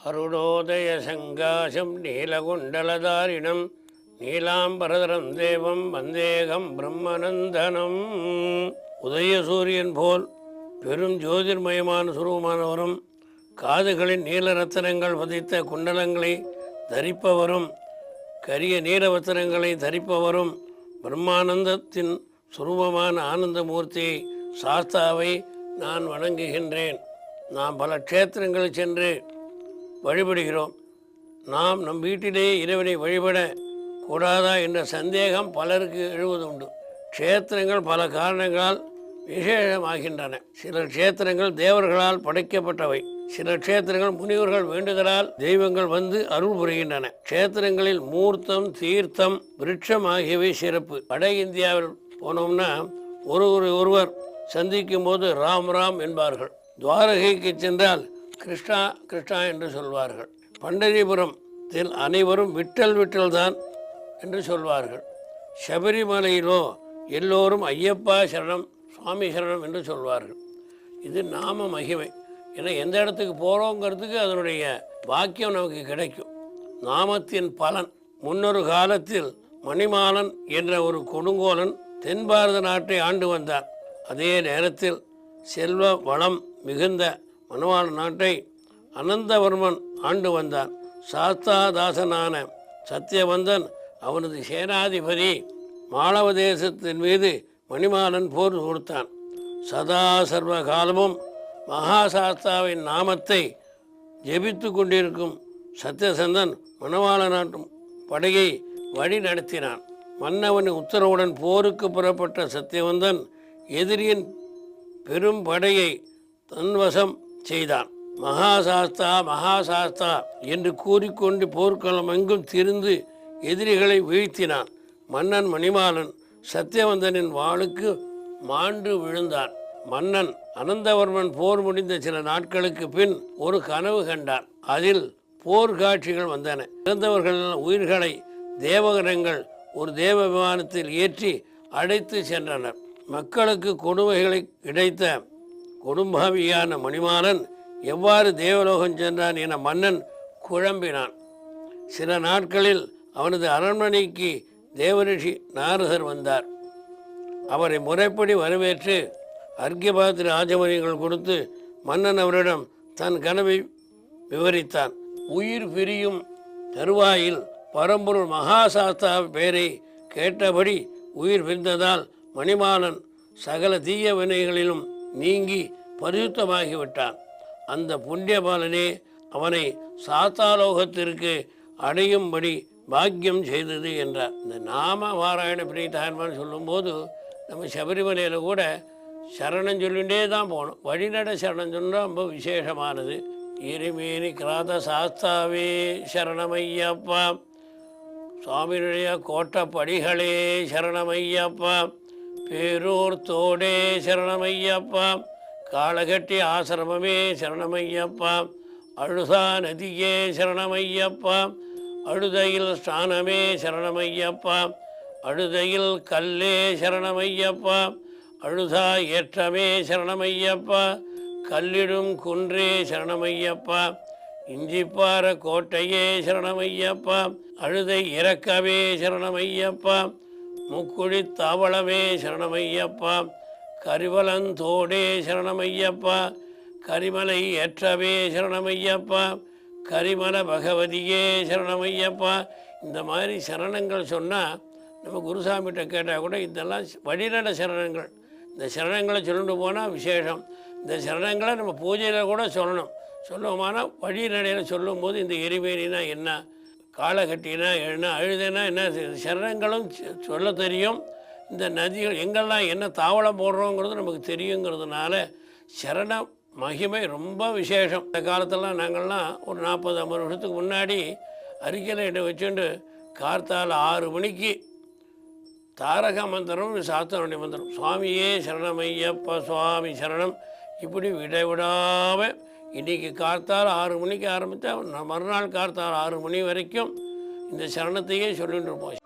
அருணோதய சங்காசம் நீலகுண்டலதாரிணம் நீலாம்பரதரம் தேவம் வந்தேகம் பிரம்மநந்தனம். உதயசூரியன் போல் பெரும் ஜோதிர்மயமான சுரூபமானவரும் காதுகளின் நீல ரத்தனங்கள் பதித்த குண்டலங்களை தரிப்பவரும் கரிய நீலவத்தனங்களை தரிப்பவரும் பிரம்மானந்தத்தின் சுரூபமான ஆனந்தமூர்த்தியை சாஸ்தாவை நான் வணங்குகின்றேன். நாம் பல க்ஷேத்திரங்களில் சென்று வழிபடுகிறோம். நாம் நம் வீட்டிலேயே இறைவனை வழிபட கூடாதா என்ற சந்தேகம் பலருக்கு எழுவதுண்டு. க்ஷேத்திரங்கள் பல காரணங்களால் விசேஷமாகின்றன. சில க்ஷேத்திரங்கள் தேவர்களால் படைக்கப்பட்டவை, சில க்ஷேத்திரங்கள் முனிவர்கள் வேண்டுதலால் தெய்வங்கள் வந்து அருள் புரிகின்றன. க்ஷேத்திரங்களில் மூர்த்தம், தீர்த்தம், விருட்சம் ஆகியவை சிறப்பு. வட இந்தியாவில் போனோம்னா ஒருவர் சந்திக்கும் போது ராம் ராம் என்பார்கள். துவாரகைக்கு சென்றால் கிருஷ்ணா கிருஷ்ணா என்று சொல்வார்கள். பண்டரிபுரத்தில் அனைவரும் விட்டல் விட்டல் தான் என்று சொல்வார்கள். சபரிமலையிலோ எல்லோரும் ஐயப்பா சரணம், சுவாமி சரணம் என்று சொல்வார்கள். இது நாம மகிமை. ஏன்னா எந்த இடத்துக்கு போகிறோங்கிறதுக்கு அதனுடைய பாக்கியம் நமக்கு கிடைக்கும். நாமத்தின் பலன். முன்னொரு காலத்தில் மணிமாலன் என்ற ஒரு கொடுங்கோலன் தென் பாரத நாட்டை ஆண்டு வந்தான். அதே நேரத்தில் செல்வ வளம் மிகுந்த மணவாள நாட்டை அனந்தவர்மன் ஆண்டு வந்தான். சாஸ்தாதாசனான சத்தியவந்தன் அவனது சேனாதிபதி மாளவ தேசத்தின் மீது மணிமாலன் போர் கொடுத்தான். சதா சர்வ காலமும் மகாசாஸ்தாவின் நாமத்தை ஜெபித்து கொண்டிருக்கும் சத்தியசந்தன் மணவாள நாட்டும் படையை வழி நடத்தினான். மன்னவனின் உத்தரவுடன் போருக்கு புறப்பட்ட சத்தியவந்தன் எதிரியின் பெரும் படையை தன்வசம் செய்தான். மகாசாஸ்தா மகாசாஸ்தா என்று கூறிக்கொண்டு போர்க்களம் எங்கும் திரிந்து எதிரிகளை வீழ்த்தினான். மன்னன் மணிமாலன் சத்தியவந்தனின் வாளுக்கு மாண்டு விழுந்தான். மன்னன் அனந்தவர்மன் போர் முடிந்த சில நாட்களுக்கு பின் ஒரு கனவு கண்டான். அதில் போர் காட்சிகள் வந்தன. இறந்தவர்கள் உயிர்களை தேவகணங்கள் ஒரு தேவ விமானத்தில் ஏற்றி அழைத்து சென்றனர். மக்களுக்கு கொடுமைகளை இழைத்த கொடும்பாவியான மணிமாலன் எவ்வாறு தேவலோகம் சென்றான் என மன்னன் குழம்பினான். சில நாட்களில் அவனது அரண்மனைக்கு தேவரிஷி நாரதர் வந்தார். அவரை முறைப்படி வரவேற்று அர்க்கியபாத்திர ஆஜமனிகள் கொடுத்து மன்னன் அவரிடம் தன் கனவை விவரித்தான். உயிர் பிரியும் தருவாயில் பரம்பொருள் மகாசாஸ்தா பெயரை கேட்டபடி உயிர் பிரிந்ததால் மணிமாலன் சகல தீய வினைகளிலும் நீங்கி பரிசுத்தமாகிவிட்டான். அந்த புண்ணியபாலனே அவனை சாத்தாலோகத்திற்கு அடையும்படி பாக்கியம் செய்தது என்றார். இந்த நாம பாராயண பிரியதான்மான்னு சொல்லும்போது நம்ம சபரிமலையில் கூட சரணம் சொல்லிகிட்டே தான் போகணும். வழிநட சரணம் சொன்னால் ரொம்ப விசேஷமானது. இருமேனி கிராத சாஸ்தாவே சரணமையப்பா, சுவாமியுடைய கோட்டப்படிகளே சரணமையப்பா, பேரூர் தோடே சரணமையப்பா, காளகட்டி ஆசிரமமே சரணமையப்பா, அழுதா நதியே சரணமையப்பா, அழுதையில் ஸ்நானமே சரணமையப்பா, அழுதையில் கல்லே சரணமையப்பா, அழுதா ஏற்றமே சரணமையப்பா, கல்லிடும் குன்றே சரணமையப்பா, இஞ்சிப்பார கோட்டையே சரணமையப்பா, அழுதை இறக்கவே சரணமையப்பா, முக்குழி தாவளமே சரணமையப்பா, கரிவலந்தோடே சரணமையப்பா, கரிமலை ஏற்றவே சரணமையப்பா, கரிமல பகவதியே சரணமையப்பா. இந்த மாதிரி சரணங்கள் சொன்னால் நம்ம குருசாமிகிட்ட கேட்டால் கூட இதெல்லாம் வழிநட சரணங்கள். இந்த சரணங்களை சொல்லிட்டு போனால் விசேஷம். இந்த சரணங்களை நம்ம பூஜையில் கூட சொல்லணும். சொல்லுவோமானால் வழிநடையில் சொல்லும்போது இந்த எரிமேனினா என்ன, காளகட்டினா என்ன, அழுதுனா என்ன, சரணங்களும் சொல்ல தெரியும். இந்த நதிகள் எங்கெல்லாம் என்ன தாவளம் போடுறோங்கிறது நமக்கு தெரியுங்கிறதுனால சரண மகிமை ரொம்ப விசேஷம். இந்த காலத்திலலாம் நாங்கள்லாம் ஒரு 40-50 வருஷத்துக்கு முன்னாடி அறிக்கையில் வச்சுட்டு கார்த்தால் 6 மணிக்கு தாரக மந்திரம், சாஸ்திரனுடைய மந்திரம், சுவாமியே சரணமையப்பா சுவாமி சரணம், இப்படி விடாமல் இன்றைக்கி கார்த்தால் 6 மணிக்கு ஆரம்பித்தா மறுநாள் கார்த்தால் 6 மணி வரைக்கும் இந்த சரணத்தையே சொல்லிட்டு இருப்போம்.